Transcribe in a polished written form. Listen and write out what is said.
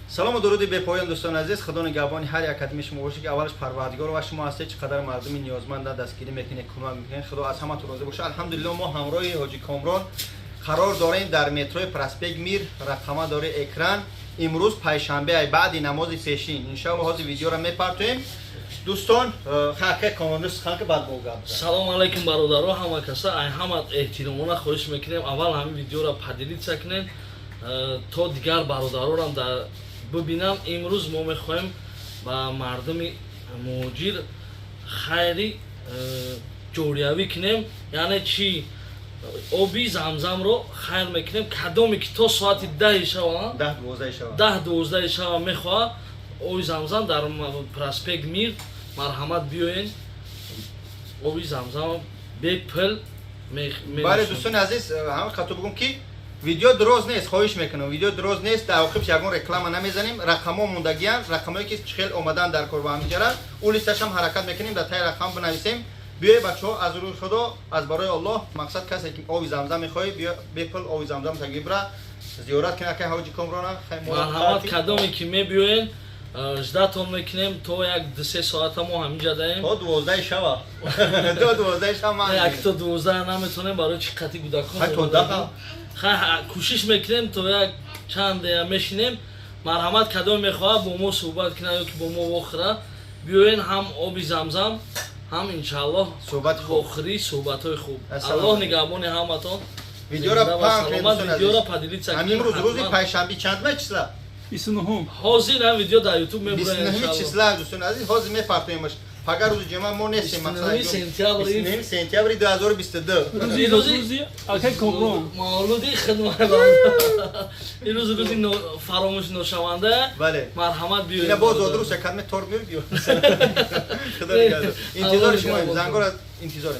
سلام و درود به پایان دوستان عزیز. خدا نگهبان هر یک قدم شما باشه که اولش پروردگار و شما هستید. چقدر مردم نیازمند دستگیری میکنه، کمک میکنه. خدا از همه تو راضی باشه. الحمدلله ما همراه حاجی کامران قرار داریم در مترو پرسپک میر، رقم داره اکران. امروز پنجشنبه بعد نماز پیشین ان شاء الله ویدیو را میپرتیم. دوستان خاک کامرانوس خاک بعد بوگم. سلام علیکم برادران، همه کسا ای همه احترامونه خواهش میکنیم اول همین ویدیو را پدیدید سکنین تا دیگر برادران هم در ببینم. امروز ما میخوایم با مردم مهاجر خیری جوریابی کنیم، یعنی چی آبی زمزم رو خیر میکنیم. کدامی که تا ساعت 10 شب 10-12 شب میخواه آبی زمزم در پرسپک میر مرحمت بیاین آبی زمزم به پل برای دوستان عزیز همه خاطر بگم که ویدیو دراز نیست، خواهش میکنم ویدیو دراز نیست. در آخرش یگان رکلام نمیزنیم. رقم‌ها موندگیان، رقمایی که خیلی اومدن در کار با هم میگیرن اون لیستش هم حرکت میکنیم، در تای رقم بنویسیم. بیای بچه‌ها از روی خدا از برای الله مقصد کسی که آبی زمزم میخوای بیا بپل آبی زمزم تگیب را زیارت کنه که حاجی کامران خیلی مرحمت کدامی که میبیوین جداتون میکنیم تا 1-2 ساعت ما همینجا داریم تا 12 شب تا 12 شب ما یک تا 12 نمیتونیم برای چی قطعی گودکان تا 10 کوشش میکنیم تا یک چند دقیقه میشینیم. مرحمت کدام میخواه با ما صحبت کنه یا که با ما بخوره بیاین هم آبی زمزم هم انشالله صحبت خوب بخوری صحبت های خوب. الله نگهبان همتون. ویدیو را ویدیو را پدیدید سکنیم. همین روز پنجشنبه چند چیسلا 29 حاضر هم ویدیو در یوتیوب میبرن 29 چیسلا دوستان عزیز حاضر میپرتیمش. فقط روز جمعه ما نیستیم. مثلا 29 سپتامبر 2022 روزی آقای کامران مولودی خدمت این روزی فراموش نشونده. بله مرحمت بیاید. اینا باز روز کدام تور میریم. خدا نگهدار. انتظار شما زنگار انتظار